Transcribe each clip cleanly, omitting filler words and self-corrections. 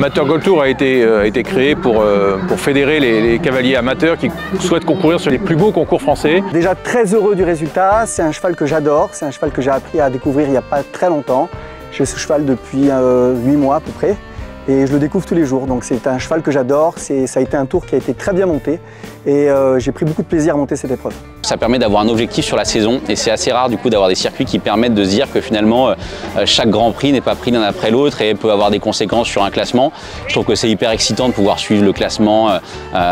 Amateur Gold Tour a été créé pour fédérer les cavaliers amateurs qui souhaitent concourir sur les plus beaux concours français. Déjà très heureux du résultat, c'est un cheval que j'adore, c'est un cheval que j'ai appris à découvrir il n'y a pas très longtemps. J'ai ce cheval depuis 8 mois à peu près et je le découvre tous les jours. Donc c'est un cheval que j'adore, ça a été un tour qui a été très bien monté et j'ai pris beaucoup de plaisir à monter cette épreuve. Ça permet d'avoir un objectif sur la saison et c'est assez rare du coup d'avoir des circuits qui permettent de se dire que finalement chaque Grand Prix n'est pas pris l'un après l'autre et peut avoir des conséquences sur un classement. Je trouve que c'est hyper excitant de pouvoir suivre le classement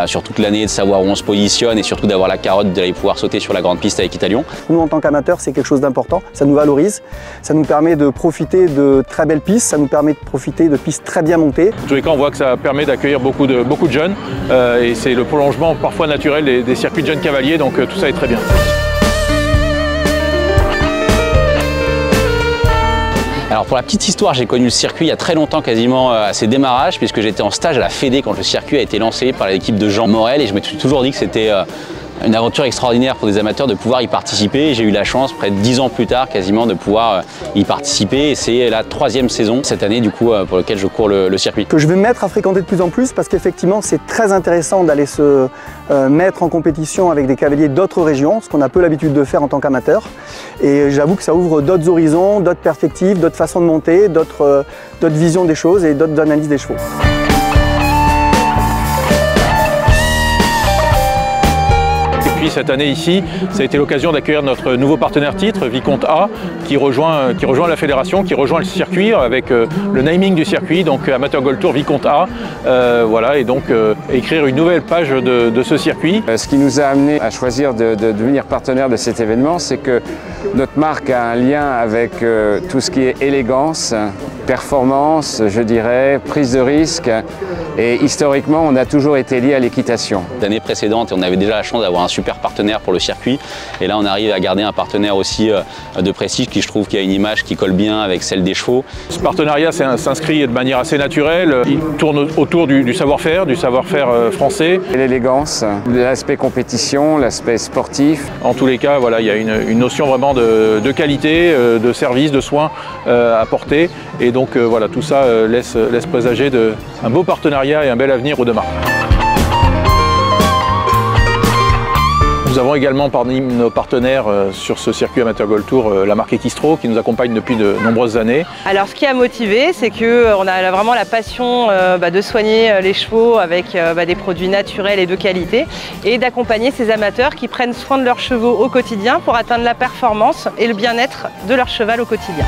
sur toute l'année, de savoir où on se positionne et surtout d'avoir la carotte d'aller pouvoir sauter sur la grande piste avec Italion. Nous en tant qu'amateurs c'est quelque chose d'important, ça nous valorise, ça nous permet de profiter de très belles pistes, ça nous permet de profiter de pistes très bien montées. En tous les cas on voit que ça permet d'accueillir beaucoup de jeunes et c'est le prolongement parfois naturel des circuits de jeunes cavaliers, donc tout ça est très bien. Alors pour la petite histoire, j'ai connu le circuit il y a très longtemps, quasiment à ses démarrages, puisque j'étais en stage à la Fédé quand le circuit a été lancé par l'équipe de Jean Morel et je me suis toujours dit que c'était une aventure extraordinaire pour des amateurs de pouvoir y participer. J'ai eu la chance, près de 10 ans plus tard, quasiment, de pouvoir y participer. Et c'est la 3e saison cette année, du coup, pour laquelle je cours le circuit. Que je vais me mettre à fréquenter de plus en plus parce qu'effectivement, c'est très intéressant d'aller se mettre en compétition avec des cavaliers d'autres régions, ce qu'on a peu l'habitude de faire en tant qu'amateur. Et j'avoue que ça ouvre d'autres horizons, d'autres perspectives, d'autres façons de monter, d'autres visions des choses et d'autres analyses des chevaux. Cette année ici, ça a été l'occasion d'accueillir notre nouveau partenaire titre, Vicomte A, qui rejoint la fédération, qui rejoint le circuit avec le naming du circuit, donc Amateur Gold Tour Vicomte A, voilà, et donc écrire une nouvelle page de ce circuit. Ce qui nous a amené à choisir de devenir partenaire de cet événement, c'est que notre marque a un lien avec tout ce qui est élégance, performance, je dirais, prise de risque, et historiquement on a toujours été lié à l'équitation. L'année précédente, on avait déjà la chance d'avoir un super partenaire pour le circuit et là on arrive à garder un partenaire aussi de prestige qui je trouve qui a une image qui colle bien avec celle des chevaux. Ce partenariat s'inscrit de manière assez naturelle, il tourne autour du savoir-faire français. L'élégance, l'aspect compétition, l'aspect sportif. En tous les cas, voilà, il y a une notion vraiment de qualité, de service, de soins à apporter et donc voilà, tout ça laisse présager un beau partenariat et un bel avenir aux deux marques. Nous avons également parmi nos partenaires sur ce circuit Amateur Gold Tour la marque Equistro qui nous accompagne depuis de nombreuses années. Alors ce qui a motivé, c'est qu'on a vraiment la passion de soigner les chevaux avec des produits naturels et de qualité et d'accompagner ces amateurs qui prennent soin de leurs chevaux au quotidien pour atteindre la performance et le bien-être de leur cheval au quotidien.